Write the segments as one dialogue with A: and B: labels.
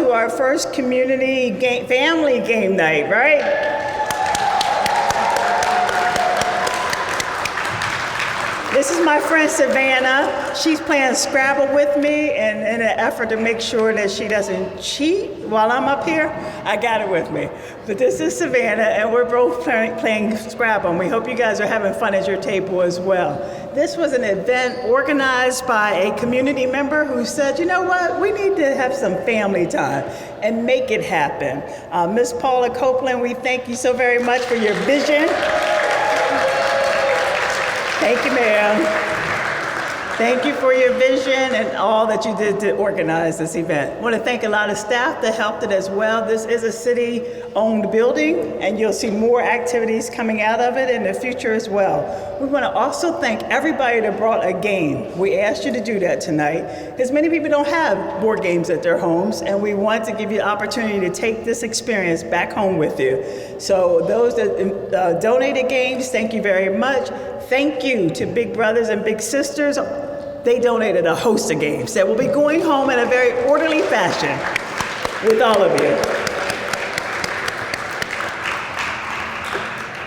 A: to our first community family game night, right? This is my friend Savannah. She's playing Scrabble with me, and in an effort to make sure that she doesn't cheat while I'm up here, I got her with me. But this is Savannah, and we're both playing Scrabble, and we hope you guys are having fun at your table as well. This was an event organized by a community member who said, you know what, we need to have some family time and make it happen. Miss Paula Copeland, we thank you so very much for your vision. Thank you, ma'am. Thank you for your vision and all that you did to organize this event. I want to thank a lot of staff that helped it as well. This is a city-owned building, and you'll see more activities coming out of it in the future as well. We want to also thank everybody that brought a game. We asked you to do that tonight, because many people don't have board games at their homes, and we want to give you the opportunity to take this experience back home with you. So those that donated games, thank you very much. Thank you to Big Brothers and Big Sisters. They donated a host of games that will be going home in a very orderly fashion with all of you.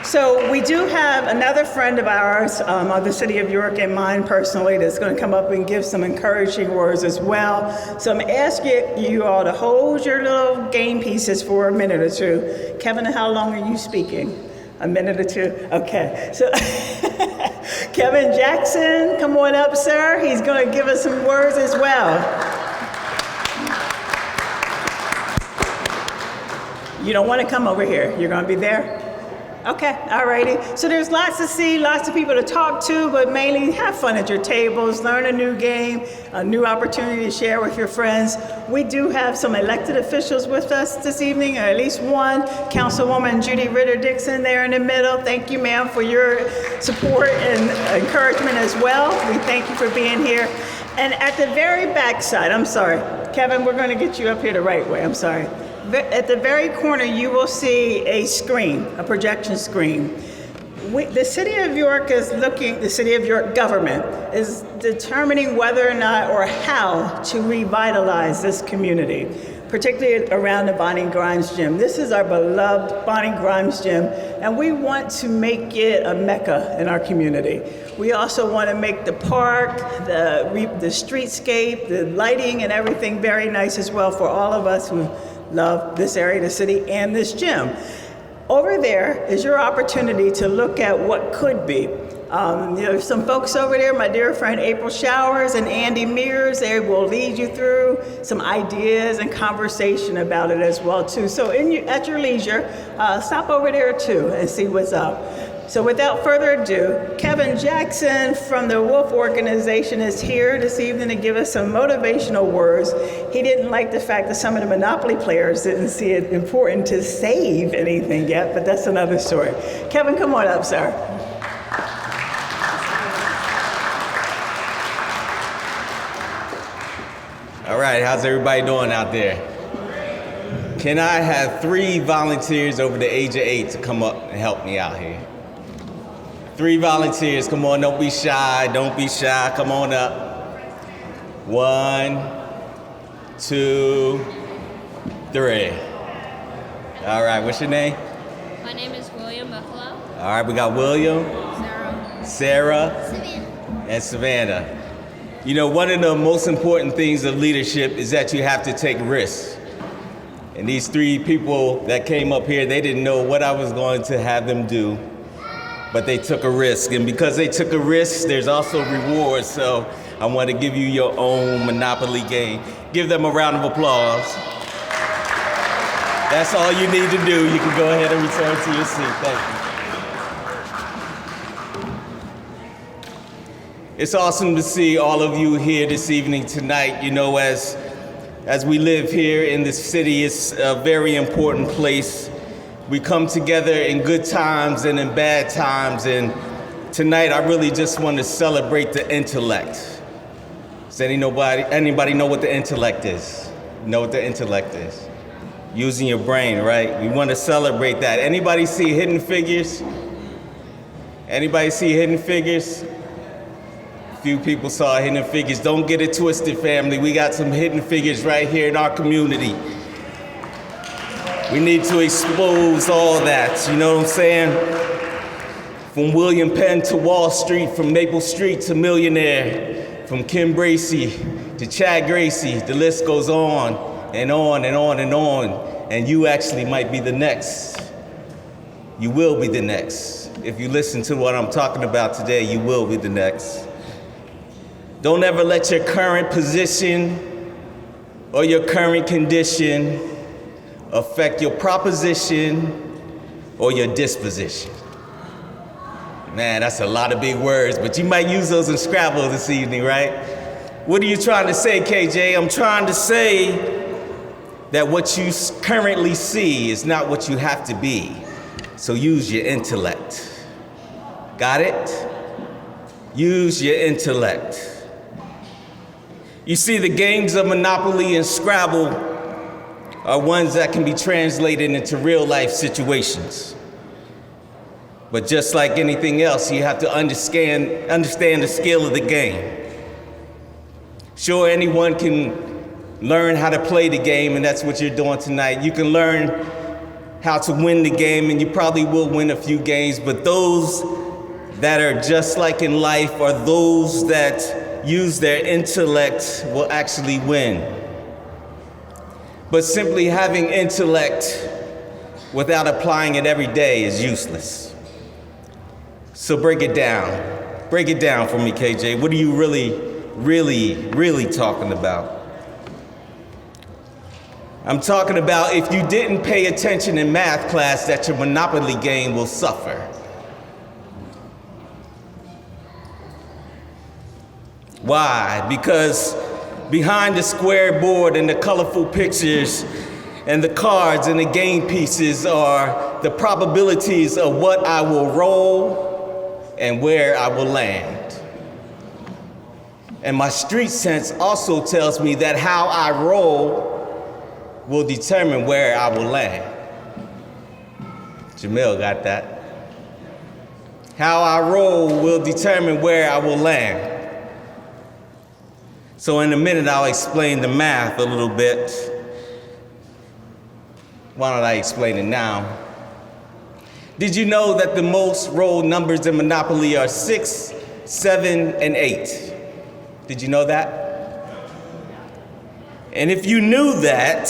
A: So we do have another friend of ours of the city of York and mine personally that's going to come up and give some encouraging words as well. So I'm asking you all to hold your little game pieces for a minute or two. Kevin, how long are you speaking? A minute or two? Okay. So Kevin Jackson, come on up, sir. He's going to give us some words as well. You don't want to come over here. You're going to be there? Okay, all righty. So there's lots to see, lots of people to talk to, but mainly have fun at your tables, learn a new game, a new opportunity to share with your friends. We do have some elected officials with us this evening, or at least one. Councilwoman Judy Ritter-Dixon there in the middle. Thank you, ma'am, for your support and encouragement as well. We thank you for being here. And at the very back side, I'm sorry, Kevin, we're going to get you up here the right way, I'm sorry. At the very corner, you will see a screen, a projection screen. The City of York the City of York government is determining whether or not or how to revitalize this community, particularly around the Bonnie Grimes Gym. This is our beloved Bonnie Grimes Gym, and we want to make it a mecca in our community. We also want to make the park, the streetscape, the lighting and everything very nice as well for all of us who love this area of the city and this gym. Over there is your opportunity to look at what could be. There's some folks over there, my dear friend April Showers and Andy Mears, they will lead you through some ideas and conversation about it as well too. So at your leisure, stop over there too and see what's up. So without further ado, Kevin Jackson from the Wolf Organization is here this evening to give us some motivational words. He didn't like the fact that some of the Monopoly players didn't see it important to save anything yet, but that's another story. Kevin, come on up, sir.
B: All right, how's everybody doing out there? Can I have 3 volunteers over the age of 8 to come up and help me out here? 3 volunteers, come on, don't be shy, come on up. 1, 2, 3. All right, what's your name?
C: My name is William Buffalo.
B: All right, we got William, Sarah,
C: Savannah.
B: and Savannah. You know, one of the most important things of leadership is that you have to take risks. And these 3 people that came up here, they didn't know what I was going to have them do, but they took a risk. And because they took a risk, there's also rewards. So I want to give you your own Monopoly game. Give them a round of applause. That's all you need to do. You can go ahead and return to your seat. Thank you. It's awesome to see all of you here this evening tonight. You know, as we live here in this city, it's a very important place. We come together in good times and in bad times, and tonight I really just want to celebrate the intellect. Does anybody know what the intellect is? Know what the intellect is? Using your brain, right? We want to celebrate that. Anybody see Hidden Figures? Anybody see Hidden Figures? A few people saw Hidden Figures. Don't get it twisted, family. We got some Hidden Figures right here in our community. We need to expose all that, you know what I'm saying? From William Penn to Wall Street, from Maple Street to Millionaire, from Kim Bracey to Chad Gracie, the list goes on and on and on and on. And you actually might be the next. You will be the next. If you listen to what I'm talking about today, you will be the next. Don't ever let your current position or your current condition affect your proposition or your disposition. Man, that's a lot of big words, but you might use those in Scrabble this evening, right? What are you trying to say, KJ? I'm trying to say that what you currently see is not what you have to be. So use your intellect. Got it? Use your intellect. You see, the games of Monopoly and Scrabble are ones that can be translated into real life situations. But just like anything else, you have to understand the scale of the game. Sure, anyone can learn how to play the game, and that's what you're doing tonight. You can learn how to win the game, and you probably will win a few games, but those that are just like in life are those that use their intellect will actually win. But simply having intellect without applying it every day is useless. So break it down. Break it down for me, KJ. What are you really talking about? I'm talking about if you didn't pay attention in math class, that your Monopoly game will suffer. Why? Because behind the square board and the colorful pictures and the cards and the game pieces are the probabilities of what I will roll and where I will land. And my street sense also tells me that how I roll will determine where I will land. Jamil got that. How I roll will determine where I will land. So in a minute, I'll explain the math a little bit. Why don't I explain it now? Did you know that the most rolled numbers in Monopoly are 6, 7, and 8? Did you know that? And if you knew that,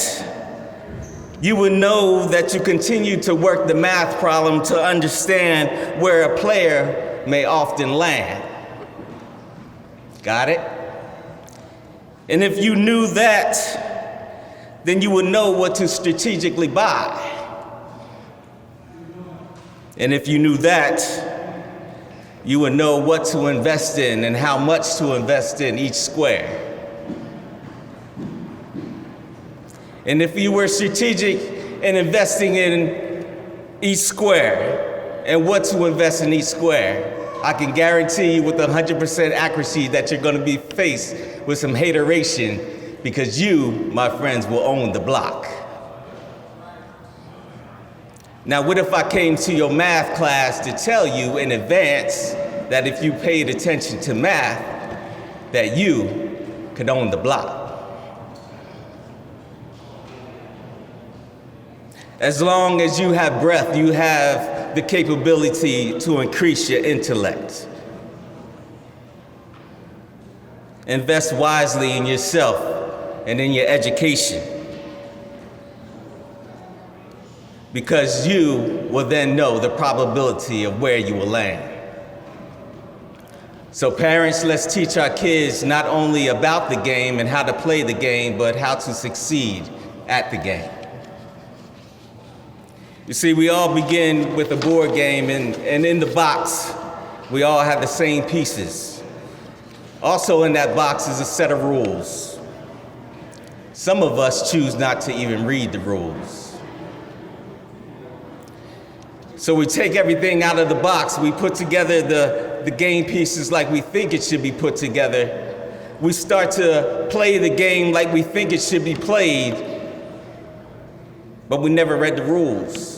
B: you would know that you continue to work the math problem to understand where a player may often land. Got it? And if you knew that, then you would know what to strategically buy. And if you knew that, you would know what to invest in and how much to invest in each square. And if you were strategic in investing in each square and what to invest in each square, I can guarantee you with 100% accuracy that you're going to be faced with some hateration because you, my friends, will own the block. Now, what if I came to your math class to tell you in advance that if you paid attention to math, that you could own the block? As long as you have breath, you have the capability to increase your intellect. Invest wisely in yourself and in your education, because you will then know the probability of where you will land. So parents, let's teach our kids not only about the game and how to play the game, but how to succeed at the game. You see, we all begin with a board game, and in the box, we all have the same pieces. Also in that box is a set of rules. Some of us choose not to even read the rules. So we take everything out of the box, we put together the game pieces like we think it should be put together. We start to play the game like we think it should be played, but we never read the rules.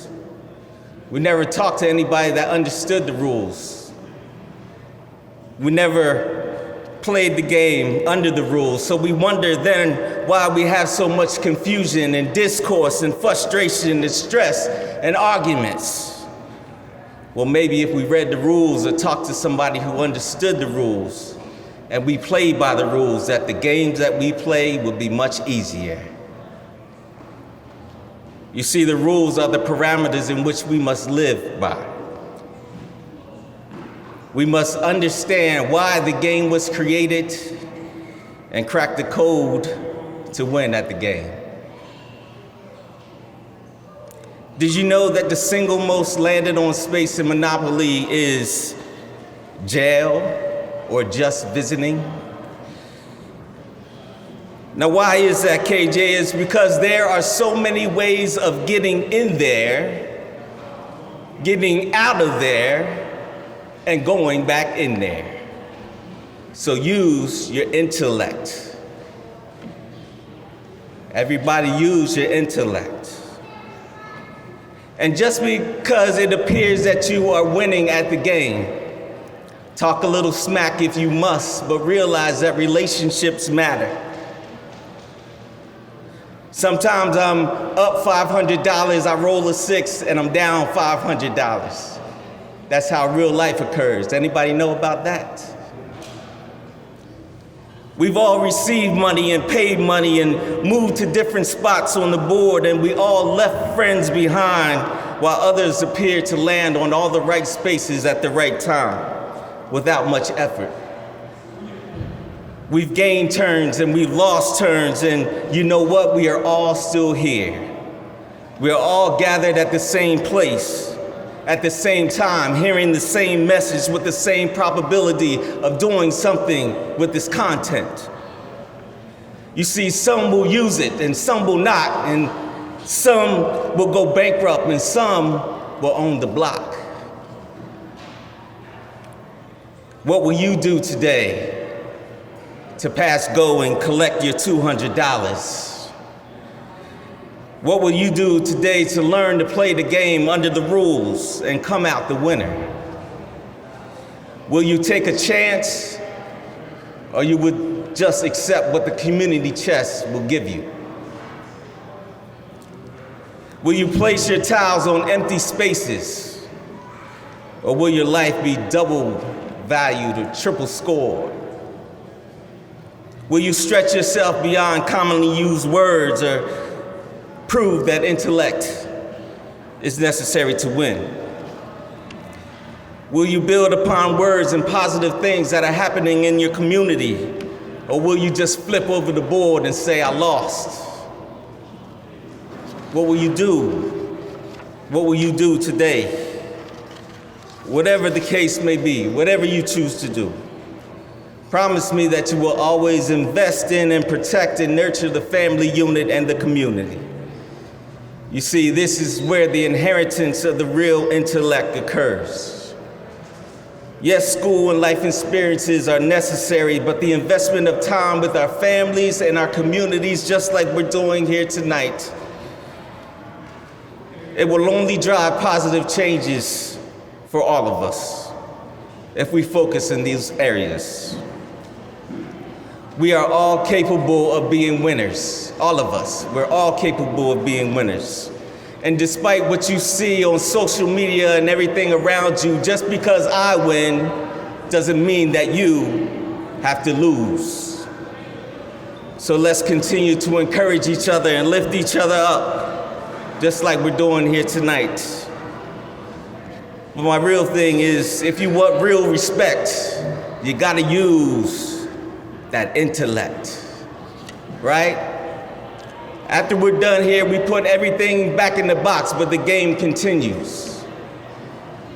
B: We never talked to anybody that understood the rules. We never played the game under the rules. So we wonder then why we have so much confusion and discourse and frustration and stress and arguments. Well, maybe if we read the rules or talked to somebody who understood the rules and we played by the rules, that the games that we play would be much easier. You see, the rules are the parameters in which we must live by. We must understand why the game was created and crack the code to win at the game. Did you know that the single most landed on space in Monopoly is jail or just visiting? Now, why is that, KJ? It's because there are so many ways of getting in there, getting out of there, and going back in there. So use your intellect. Everybody use your intellect. And just because it appears that you are winning at the game, talk a little smack if you must, but realize that relationships matter. Sometimes I'm up $500, I roll a 6, and I'm down $500. That's how real life occurs. Anybody know about that? We've all received money and paid money and moved to different spots on the board, and we all left friends behind while others appear to land on all the right spaces at the right time without much effort. We've gained turns and we've lost turns, and you know what? We are all still here. We are all gathered at the same place, at the same time, hearing the same message with the same probability of doing something with this content. You see, some will use it and some will not, and some will go bankrupt and some will own the block. What will you do today to pass go and collect your $200? What will you do today to learn to play the game under the rules and come out the winner? Will you take a chance, or you would just accept what the community chest will give you? Will you place your tiles on empty spaces, or will your life be double valued or triple scored? Will you stretch yourself beyond commonly used words or prove that intellect is necessary to win? Will you build upon words and positive things that are happening in your community? Or will you just flip over the board and say, I lost? What will you do? What will you do today? Whatever the case may be, whatever you choose to do, promise me that you will always invest in and protect and nurture the family unit and the community. You see, this is where the inheritance of the real intellect occurs. Yes, school and life experiences are necessary, but the investment of time with our families and our communities, just like we're doing here tonight, it will only drive positive changes for all of us if we focus in these areas. We are all capable of being winners, all of us. We're all capable of being winners. And despite what you see on social media and everything around you, just because I win doesn't mean that you have to lose. So let's continue to encourage each other and lift each other up, just like we're doing here tonight. But my real thing is, if you want real respect, you gotta use that intellect, right? After we're done here, we put everything back in the box, but the game continues.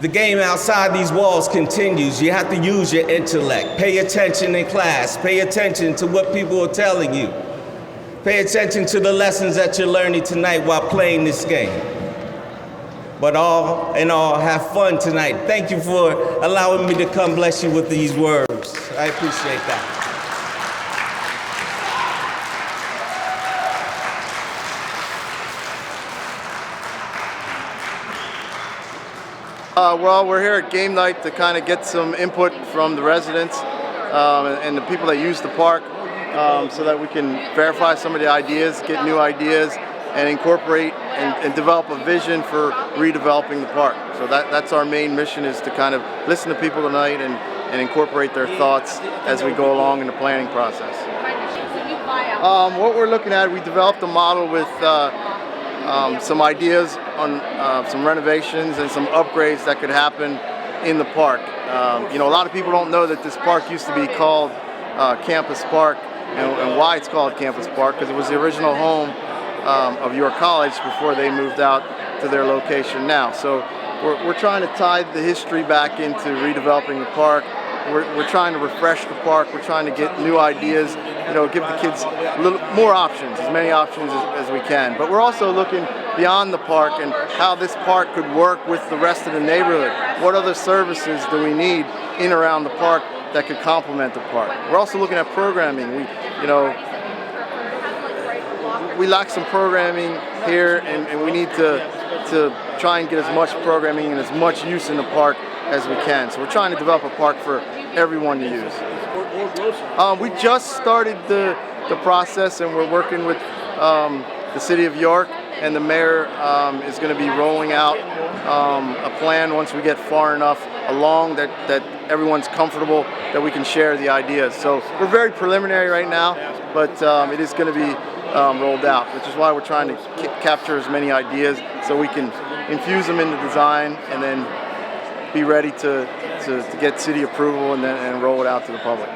B: The game outside these walls continues. You have to use your intellect. Pay attention in class. Pay attention to what people are telling you. Pay attention to the lessons that you're learning tonight while playing this game. But all in all, have fun tonight. Thank you for allowing me to come bless you with these words. I appreciate that.
D: Well, we're here at game night to kind of get some input from the residents. and the people that use the park, so that we can verify some of the ideas, get new ideas, and incorporate and develop a vision for redeveloping the park. So that's our main mission, is to kind of listen to people tonight and incorporate their thoughts as we go along in the planning process. What we're looking at, we developed a model with some ideas on some renovations and some upgrades that could happen in the park. A lot of people don't know that this park used to be called Campus Park, and why it's called Campus Park, because it was the original home of York College before they moved out to their location now. So we're trying to tie the history back into redeveloping the park. We're trying to refresh the park. We're trying to get new ideas, give the kids a little more options, as many options as we can. But we're also looking beyond the park and how this park could work with the rest of the neighborhood. What other services do we need in and around the park that could complement the park? We're also looking at programming. We lack some programming here, and we need to try and get as much programming and as much use in the park as we can. So we're trying to develop a park for everyone to use. We just started the process, and we're working with the City of York, and the mayor is going to be rolling out a plan once we get far enough along that everyone's comfortable that we can share the ideas. So we're very preliminary right now, but it is going to be rolled out, which is why we're trying to capture as many ideas so we can infuse them into design and then be ready to get city approval and roll it out to the public.